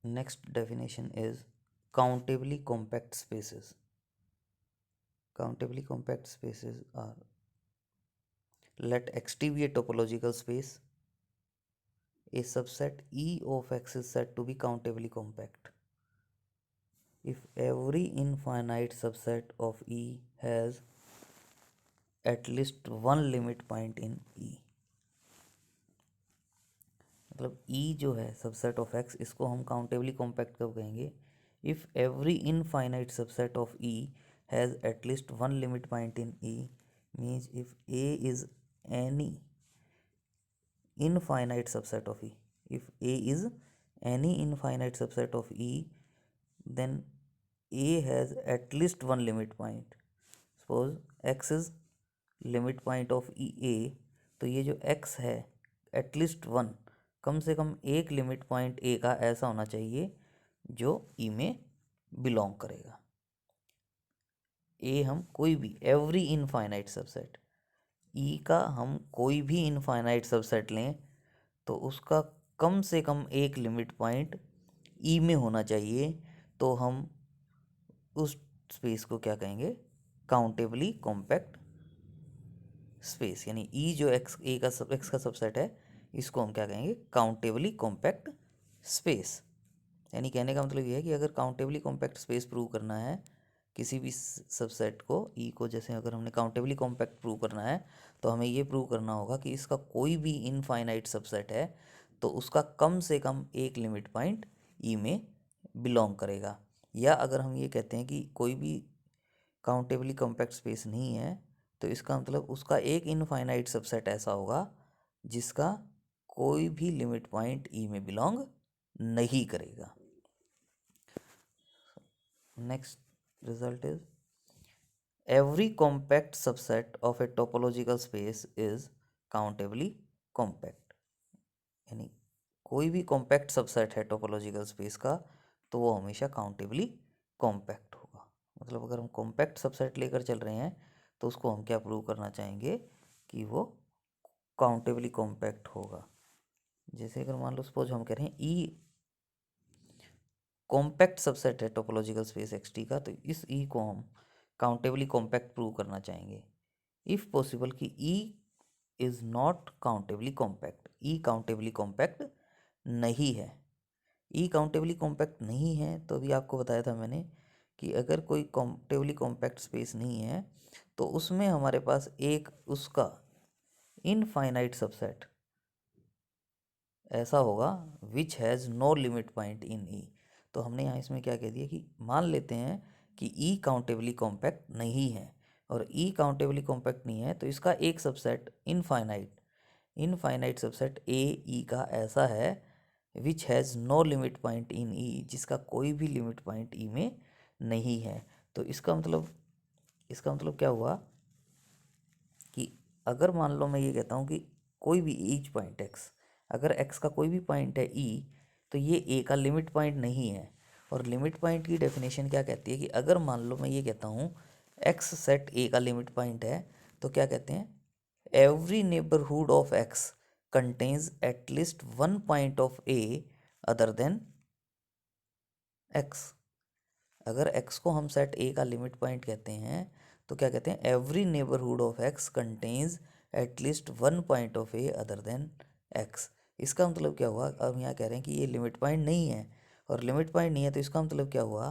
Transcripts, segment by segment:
Next definition is countably compact spaces. Countably compact spaces are, let Xt be a topological space. A subset E of X is said to be countably compact if every infinite subset of E has at least one limit point in E. मतलब E जो है subset of X, इसको हम countably compact कब कहेंगे? If every infinite subset of E has at least one limit point in E, means if A is any infinite subset of E, if A is any infinite subset of E, then A has at least one limit point. Suppose X is limit point of A, तो ये जो X है at least one, कम से कम एक limit point A का ऐसा होना चाहिए जो E में बिलोंग करेगा. A हम कोई भी एवरी इनफाइनाइट सबसेट, E का हम कोई भी इनफाइनाइट सबसेट लें तो उसका कम से कम एक लिमिट पॉइंट E में होना चाहिए, तो हम उस स्पेस को क्या कहेंगे? Countably compact space. यानी E जो X का सबसेट है, इसको हम क्या कहेंगे? Countably compact space. यानी कहने का मतलब ये है कि अगर काउंटेबली कॉम्पैक्ट स्पेस प्रूव करना है किसी भी सबसेट को, E को, जैसे अगर हमने काउंटेबली कॉम्पैक्ट प्रूव करना है तो हमें ये प्रूव करना होगा कि इसका कोई भी इनफाइनाइट सबसेट है तो उसका कम से कम एक लिमिट पॉइंट E में बिलोंग करेगा. या अगर हम ये कहते हैं कि कोई भी काउंटेबली कॉम्पैक्ट स्पेस नहीं है तो इसका मतलब उसका एक इनफाइनाइट सबसेट ऐसा होगा जिसका कोई भी लिमिट पॉइंट E में बिलोंग नहीं करेगा. Next result is every compact subset of a topological space is countably compact. यानी कोई भी कॉम्पैक्ट सबसेट है टोपोलॉजिकल स्पेस का तो वो हमेशा काउंटेबली कॉम्पैक्ट होगा. मतलब अगर हम कॉम्पैक्ट सबसेट लेकर चल रहे हैं तो उसको हम क्या प्रूव करना चाहेंगे? कि वो काउंटेबली कॉम्पैक्ट होगा. जैसे अगर मान लो सपोज हम कह रहे हैं ई कॉम्पैक्ट सबसेट है टोपोलॉजिकल स्पेस Xt का, तो इस E को हम काउंटेबली कॉम्पैक्ट प्रूव करना चाहेंगे. इफ़ पॉसिबल कि E is not countably compact, E countably compact नहीं है. E काउंटेबली कॉम्पैक्ट नहीं है तो अभी आपको बताया था मैंने कि अगर कोई काउंटेबली कॉम्पैक्ट स्पेस नहीं है तो उसमें हमारे पास एक उसका इनफाइनाइट सबसेट ऐसा होगा which has no limit point in E. तो हमने यहाँ इसमें क्या कह दिया कि मान लेते हैं कि E काउंटेबली कॉम्पैक्ट नहीं है, और E काउंटेबली कॉम्पैक्ट नहीं है तो इसका एक सबसेट इनफाइनाइट सबसेट E का ऐसा है which has no limit point in E, जिसका कोई भी लिमिट पॉइंट E में नहीं है. तो इसका मतलब क्या हुआ कि अगर मान लो मैं ये कहता हूँ कि कोई भी ईच पॉइंट X, अगर X का कोई भी पॉइंट है E तो ये A का लिमिट पॉइंट नहीं है. और लिमिट पॉइंट की डेफिनेशन क्या कहती है कि अगर मान लो मैं ये कहता हूँ X सेट A का लिमिट पॉइंट है तो क्या कहते हैं? Every neighbourhood of X contains at least one point of A other than X. अगर X को हम सेट A का लिमिट पॉइंट कहते हैं तो क्या कहते हैं? Every neighbourhood of X contains at least one point of A other than X. इसका मतलब क्या हुआ? अब यहाँ कह रहे हैं कि ये लिमिट पॉइंट नहीं है, और लिमिट पॉइंट नहीं है तो इसका मतलब क्या हुआ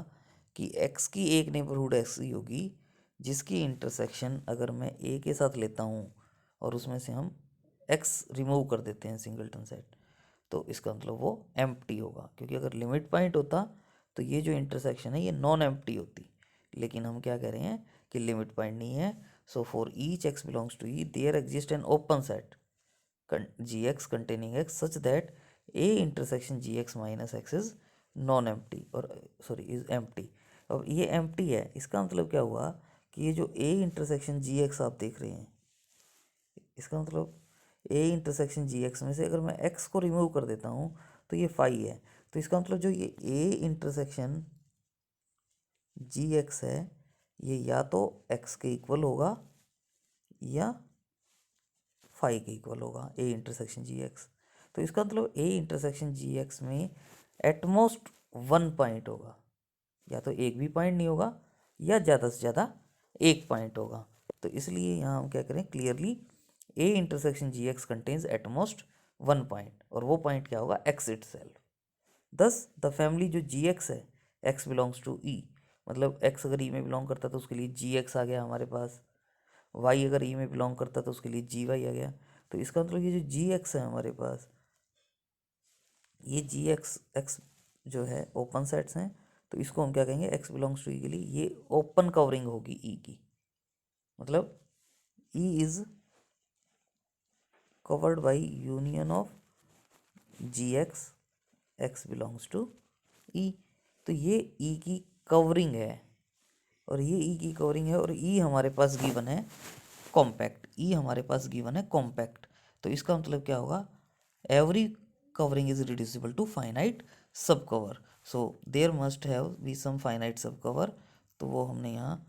कि X की एक नेबरहुड ऐसी होगी जिसकी इंटरसेक्शन अगर मैं A के साथ लेता हूँ और उसमें से हम X रिमूव कर देते हैं सिंगलटन सेट, तो इसका मतलब वो एम्प्टी होगा. क्योंकि अगर लिमिट पॉइंट होता तो ये जो इंटरसेक्शन है ये नॉन एम्प्टी होती, लेकिन हम क्या कह रहे हैं कि लिमिट पॉइंट नहीं है. So for each X belongs to E there exist an open set Gx containing X such that A intersection Gx minus X is non empty, और सॉरी इज एम्प्टी. अब ये एम्प्टी है, इसका मतलब क्या हुआ कि ये जो A इंटरसेक्शन Gx आप देख रहे हैं, इसका मतलब A इंटरसेक्शन Gx में से अगर मैं X को रिमूव कर देता हूँ तो ये फाई है. तो इसका मतलब जो ये A इंटरसेक्शन Gx है ये या तो X के इक्वल होगा या फाई के इक्वल होगा A इंटरसेक्शन Gx. तो इसका मतलब A इंटरसेक्शन Gx में एटमोस्ट 1 पॉइंट होगा, या तो एक भी पॉइंट नहीं होगा या ज़्यादा से ज़्यादा एक पॉइंट होगा। तो इसलिए यहाँ हम क्या करें, clearly A intersection G x contains at most 1 point, और वो पॉइंट क्या होगा, x itself. Thus the family जो जी एक्स है, एक्स बिलोंग्स टू ई, मतलब एक्स अगर ई में बिलोंग करता तो उसके लिए जी एक्स आ गया हमारे पास, वाई अगर ई में बिलोंग करता तो उसके लिए जी वाई आ गया। तो इसका मतलब ये जो जी एक्स है हमारे पास, ये जी एक्स एक्स जो है ओपन सेट्स हैं, तो इसको हम क्या कहेंगे, एक्स बिलोंग्स टू ई के लिए ये ओपन कवरिंग होगी ई की, मतलब E is covered by union of G X, X belongs to E. तो ये ई की कवरिंग है, और ये ई की कवरिंग है, और ई हमारे पास गिवन है कॉम्पैक्ट, ई हमारे पास गिवन है कॉम्पैक्ट। तो इसका मतलब क्या होगा, every covering is reducible to finite subcover, so there must have be some finite subcover. तो वो हमने यहाँ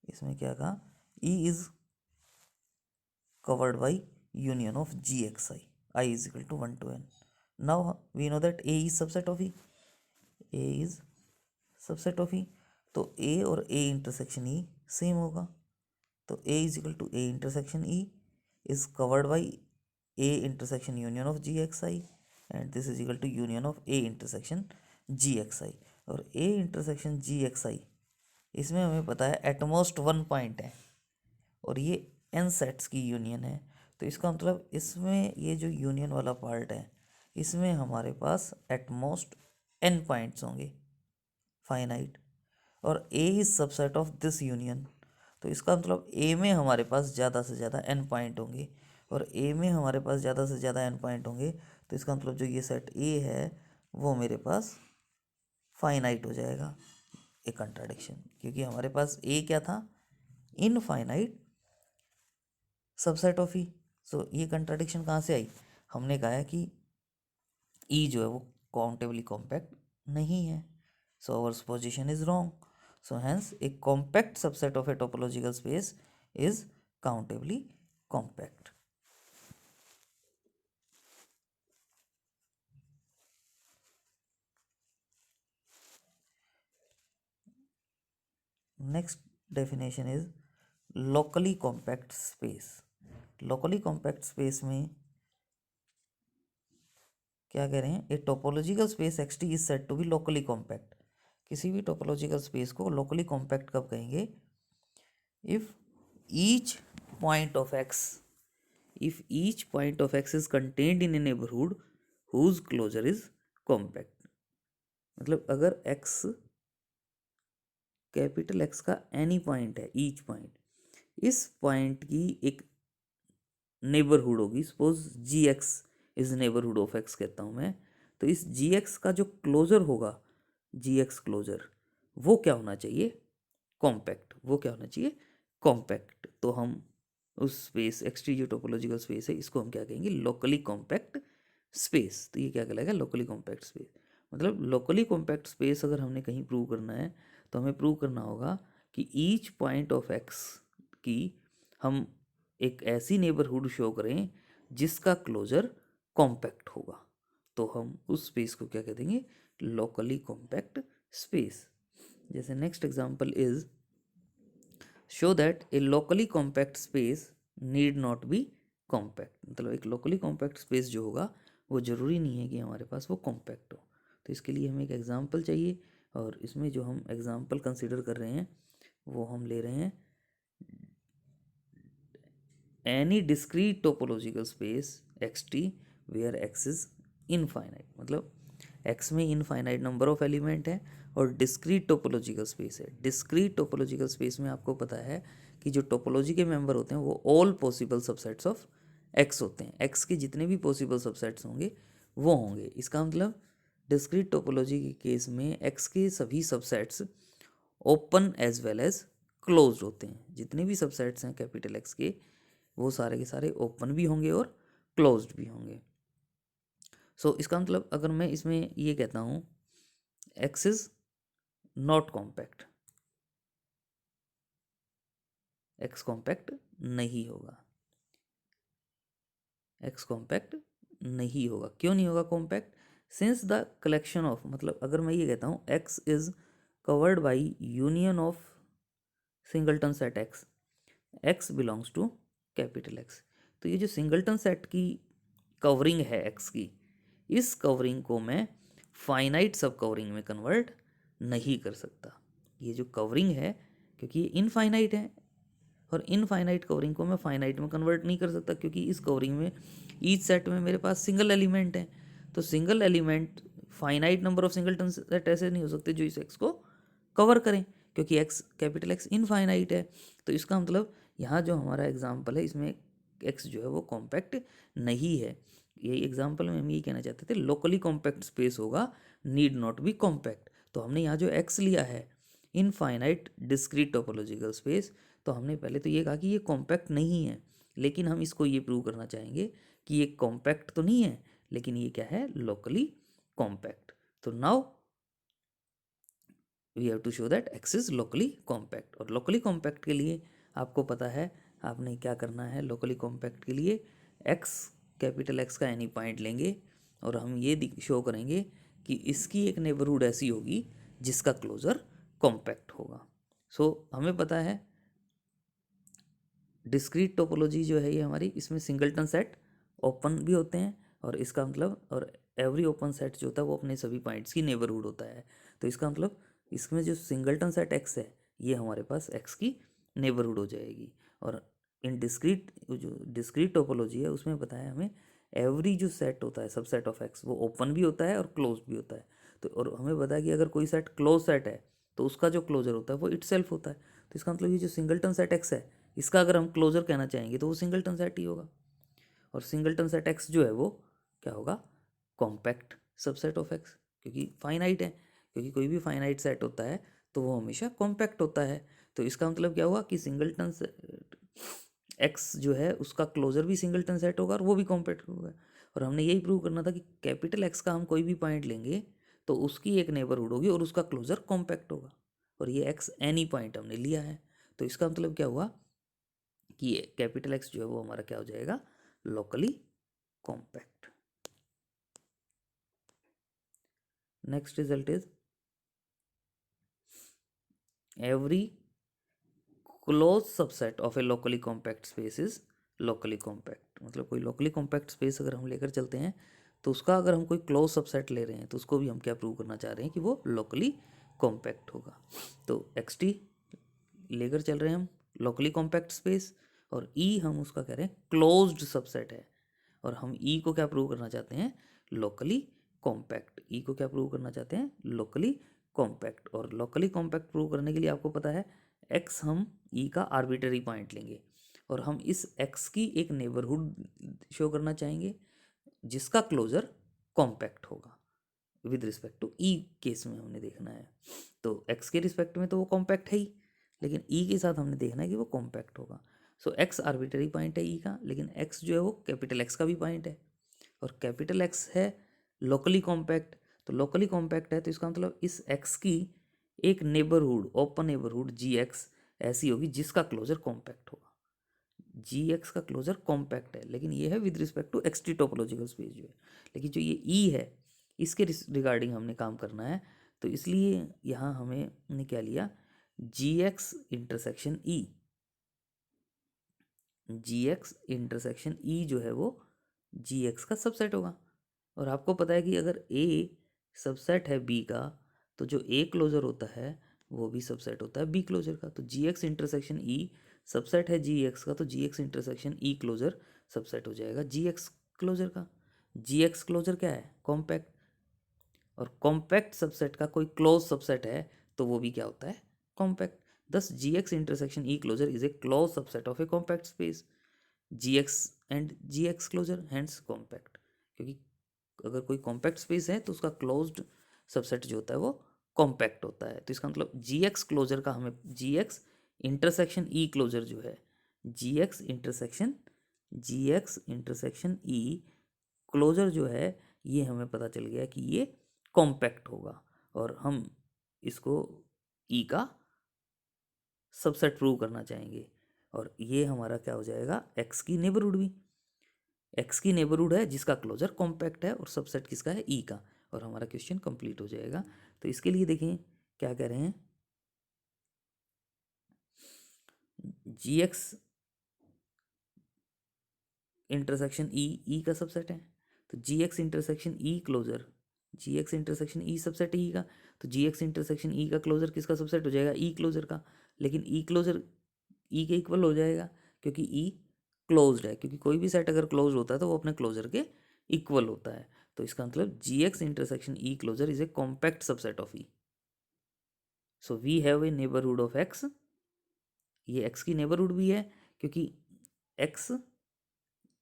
इसमें क्या कहा, E is covered by union of gxi, I is equal to 1 to n. Now we know that a is subset of e, a is subset of E, तो A और A intersection E same होगा, तो A is equal to A intersection E is covered by A intersection union of G X I, and this is equal to union of A intersection G X I. और A intersection G X आई, इसमें हमें पता है at most 1 point है, और ये N sets की union है। तो इसका मतलब इसमें ये जो यूनियन वाला पार्ट है, इसमें हमारे पास एटमोस्ट एन पॉइंट्स होंगे फाइनाइट, और A is subset of this union. तो इसका मतलब ए में हमारे पास ज़्यादा से ज़्यादा एन पॉइंट होंगे, और ए में हमारे पास ज़्यादा से ज़्यादा एन पॉइंट होंगे, तो इसका मतलब जो ये सेट ए है वो मेरे पास फाइनाइट हो जाएगा। एक कंट्राडिक्शन, क्योंकि हमारे पास ए क्या था, इनफाइनाइट सबसेट ऑफ ई। सो ये कंट्राडिक्शन कहाँ से आई, हमने कहा है कि ई जो है वो काउंटेबली कॉम्पैक्ट नहीं है, so our position is wrong, so hence a compact subset of a topological space is countably compact. Next definition is locally compact space. locally compact space में क्या कह रहे हैं, a topological space X T is set to be locally compact. किसी भी topological space को locally compact कब कहेंगे, if each point of X, if each point of x is contained in a neighborhood whose closure is compact। मतलब अगर x capital x का any point है, each point, इस पॉइंट की एक नेबरहुड होगी, suppose G x is neighbourhood of x कहता हूँ मैं, तो इस जी एक्स का जो क्लोजर होगा, जी एक्स क्लोजर, वो क्या होना चाहिए, कॉम्पैक्ट। वो क्या होना चाहिए, कॉम्पैक्ट। तो हम उस स्पेस एक्स टी जो टोपोलॉजिकल स्पेस है, इसको हम क्या कहेंगे, लोकली कॉम्पैक्ट स्पेस। तो ये क्या कहलाएगा, लोकली कॉम्पैक्ट स्पेस। मतलब लोकली कॉम्पैक्ट स्पेस अगर हमने कहीं प्रूव करना है, तो हमें प्रूव करना होगा कि ईच पॉइंट ऑफ एक्स की हम एक ऐसी नेबरहुड शो करें जिसका क्लोजर कॉम्पैक्ट होगा, तो हम उस स्पेस को क्या कह देंगे, लोकली कॉम्पैक्ट स्पेस। जैसे next example is show that A locally compact space need not be compact. मतलब एक लोकली कॉम्पैक्ट स्पेस जो होगा वो ज़रूरी नहीं है कि हमारे पास वो कॉम्पैक्ट हो। तो इसके लिए हमें एक एग्जांपल चाहिए, और इसमें जो हम एग्जांपल कंसीडर कर रहे हैं वो हम ले रहे हैं any discrete topological space X T where X is infinite. मतलब एक्स में इनफाइनाइट नंबर ऑफ एलिमेंट है, और डिस्क्रीट टोपोलॉजिकल स्पेस है। डिस्क्रीट टोपोलॉजिकल स्पेस में आपको पता है कि जो टोपोलॉजी के मेंबर होते हैं वो all possible subsets of x होते हैं, एक्स के जितने भी पॉसिबल सबसेट्स होंगे वो होंगे। इसका मतलब डिस्क्रीट टोपोलॉजी के केस में एक्स के सभी subsets open as well as closed होते हैं। जितने भी सबसेट्स हैं कैपिटल एक्स के, वो सारे के सारे ओपन भी होंगे और क्लोज्ड भी होंगे। सो इसका मतलब अगर मैं इसमें ये कहता हूँ X is not compact, X compact नहीं होगा, एक्स कॉम्पैक्ट नहीं होगा। क्यों नहीं होगा compact, since the collection of, मतलब अगर मैं ये कहता हूँ X is covered by union of singleton set X, X belongs to capital X, तो ये जो सिंगलटन सेट की कवरिंग है एक्स की, इस कवरिंग को मैं फाइनाइट सब कवरिंग में कन्वर्ट नहीं कर सकता। ये जो कवरिंग है, क्योंकि ये इनफाइनाइट है, और इनफाइनाइट कवरिंग को मैं फाइनाइट में कन्वर्ट नहीं कर सकता, क्योंकि इस कवरिंग में ईच सेट में मेरे पास सिंगल एलिमेंट है। तो single element finite number of singleton set ऐसे नहीं हो सकते जो इस एक्स को कवर करें, क्योंकि एक्स कैपिटल एक्स इनफाइनाइट है। तो इसका मतलब यहाँ जो हमारा एग्जाम्पल है, इसमें एक्स जो है वो कॉम्पैक्ट नहीं है। ये एग्जाम्पल में हम ये कहना चाहते थे, लोकली कॉम्पैक्ट स्पेस होगा, नीड नॉट बी कॉम्पैक्ट। तो हमने यहाँ जो एक्स लिया है इनफाइनाइट डिस्क्रीट टोपोलॉजिकल स्पेस, तो हमने पहले तो ये कहा कि ये कॉम्पैक्ट नहीं है, लेकिन हम इसको ये प्रूव करना चाहेंगे कि ये कॉम्पैक्ट तो नहीं है, लेकिन ये क्या है, लोकली कॉम्पैक्ट। तो now we have to show that X is locally compact. और लोकली कॉम्पैक्ट के लिए आपको पता है आपने क्या करना है। लोकली कॉम्पैक्ट के लिए एक्स, कैपिटल एक्स का एनी पॉइंट लेंगे और हम ये शो करेंगे कि इसकी एक नेबरहुड ऐसी होगी जिसका क्लोजर कॉम्पैक्ट होगा। सो हमें पता है डिस्क्रीट टोपोलॉजी जो है ये हमारी, इसमें सिंगलटन सेट ओपन भी होते हैं, और इसका मतलब, और एवरी ओपन सेट जो होता है वो अपने सभी पॉइंट्स की नेबरहुड होता है। तो इसका मतलब इसमें जो सिंगलटन सेट एक्स है ये हमारे पास एक्स की नेबरहुड हो जाएगी। और इन डिस्क्रीट, जो डिस्क्रीट टोपोलॉजी है उसमें पता है हमें एवरी जो सेट होता है सब सेट ऑफ एक्स वो ओपन भी होता है और क्लोज भी होता है। तो और हमें पता है कि अगर कोई सेट क्लोज सेट है तो उसका जो क्लोजर होता है वो इटसेल्फ होता है। तो इसका मतलब ये जो सिंगलटन सेट एक्स है इसका अगर हम क्लोजर कहना चाहेंगे तो वो सिंगलटन सेट ही होगा। और सिंगलटन सेट एक्स जो है वो क्या होगा, कॉम्पैक्ट सबसेट ऑफ एक्स, क्योंकि फाइनाइट है, क्योंकि कोई भी फाइनाइट सेट होता है तो वो हमेशा कॉम्पैक्ट होता है। तो इसका मतलब क्या हुआ कि सिंगलटन एक्स जो है उसका क्लोजर भी सिंगलटन सेट होगा और वो भी कॉम्पैक्ट होगा। और हमने यही प्रूव करना था कि कैपिटल एक्स का हम कोई भी पॉइंट लेंगे तो उसकी एक नेबरहुड होगी और उसका क्लोजर कॉम्पैक्ट होगा। और ये एक्स एनी पॉइंट हमने लिया है, तो इसका मतलब क्या हुआ कि कैपिटल एक्स जो है वो हमारा क्या हो जाएगा, locally compact. Next result is every close subset of A locally compact space is locally compact. मतलब कोई लोकली कॉम्पैक्ट स्पेस अगर हम लेकर चलते हैं तो उसका अगर हम कोई क्लोज सबसेट ले रहे हैं तो उसको भी हम क्या प्रूव करना चाह रहे हैं कि वो लोकली कॉम्पैक्ट होगा। तो एक्स टी लेकर चल रहे हैं हम लोकली कॉम्पैक्ट स्पेस, और ई हम उसका कह रहे हैं क्लोज्ड सबसेट है, और हम ई को क्या प्रूव करना चाहते हैं, लोकली कॉम्पैक्ट। ई को क्या प्रूव करना चाहते हैं, लोकली कॉम्पैक्ट। और लोकली कॉम्पैक्ट प्रूव करने के लिए आपको पता है एक्स, हम ई का आर्बिटरी पॉइंट लेंगे और हम इस एक्स की एक नेबरहुड शो करना चाहेंगे जिसका क्लोजर कॉम्पैक्ट होगा with respect to E. Case में हमने देखना है तो एक्स के रिस्पेक्ट में तो वो कॉम्पैक्ट है ही, लेकिन ई के साथ हमने देखना है कि वो कॉम्पैक्ट होगा। सो एक्स आर्बिटरी पॉइंट है ई का, लेकिन एक्स जो है वो कैपिटल एक्स का भी पॉइंट है, और कैपिटल एक्स है लोकली कॉम्पैक्ट। तो लोकली कॉम्पैक्ट है तो इसका मतलब इस एक्स की एक neighbourhood, open neighbourhood G X ऐसी होगी जिसका क्लोजर कॉम्पैक्ट होगा। जी एक्स का क्लोजर कॉम्पैक्ट है, लेकिन ये है with respect to X T topological space जो है। लेकिन जो ये ई है इसके रिगार्डिंग हमने काम करना है, तो इसलिए यहाँ हमें ने क्या लिया, जी एक्स इंटरसेक्शन ई। जी एक्स इंटरसेक्शन ई जो है वो जी एक्स का सबसेट होगा। और आपको पता है कि अगर ए सबसेट है बी का तो जो ए क्लोजर होता है वो भी सबसेट होता है बी क्लोजर का। तो G X intersection E subset है जी एक्स का, तो G X intersection E closure subset हो जाएगा जी एक्स क्लोजर का। जी एक्स क्लोजर क्या है, कॉम्पैक्ट, और कॉम्पैक्ट सबसेट का कोई क्लोज सबसेट है तो वो भी क्या होता है, compact. Thus G X intersection E closure is a close subset of a compact space, G X and G X closure hence compact. क्योंकि अगर कोई कॉम्पैक्ट स्पेस है तो उसका क्लोज्ड सबसेट जो होता है वो कॉम्पैक्ट होता है। तो इसका मतलब जी एक्स क्लोजर का हमें, जी एक्स इंटरसेक्शन ई क्लोजर जो है, G X intersection E closure जो है ये हमें पता चल गया कि ये कॉम्पैक्ट होगा, और हम इसको ई का सबसेट प्रूव करना चाहेंगे। और ये हमारा क्या हो जाएगा, एक्स की नेबरहुड भी, एक्स की नेबरहुड है जिसका क्लोजर कॉम्पैक्ट है और सबसेट किसका है, ई का। और हमारा क्वेश्चन कंप्लीट हो जाएगा। तो इसके लिए देखें क्या कह रहे हैं, जी एक्स इंटरसेक्शन ई का सबसेट है, तो G X intersection E closure, जी एक्स इंटरसेक्शन ई सबसेट ई का, तो जी एक्स इंटरसेक्शन ई का क्लोजर किसका सबसेट हो जाएगा, ई क्लोजर का। लेकिन ई क्लोजर ई के इक्वल हो जाएगा क्योंकि ई क्लोज्ड है, क्योंकि कोई भी सेट अगर क्लोज होता है तो वो अपने क्लोजर के इक्वल होता है। तो इसका मतलब G X intersection E closure is a compact subset of E. So we have a neighbourhood of X, ये एक्स की नेबरहुड भी है क्योंकि एक्स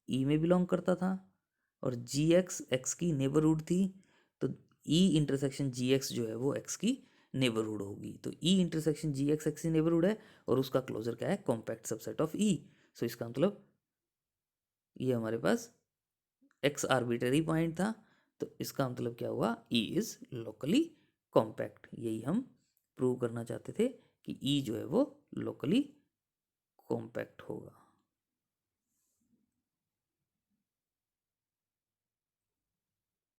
ई में बिलोंग करता था और जी एक्स एक्स की नेबरहुड थी, तो ई इंटरसेक्शन जी एक्स जो है वो एक्स की नेबरहुड होगी। तो E intersection G X x की नेबरहुड है और उसका क्लोजर क्या है, कॉम्पैक्ट सबसेट ऑफ ई। सो इसका मतलब ये हमारे पास एक्स आर्बिटरी पॉइंट था, तो इसका मतलब क्या हुआ, ई इज लोकली कॉम्पैक्ट। यही हम प्रूव करना चाहते थे कि ई जो है वो लोकली कॉम्पैक्ट होगा।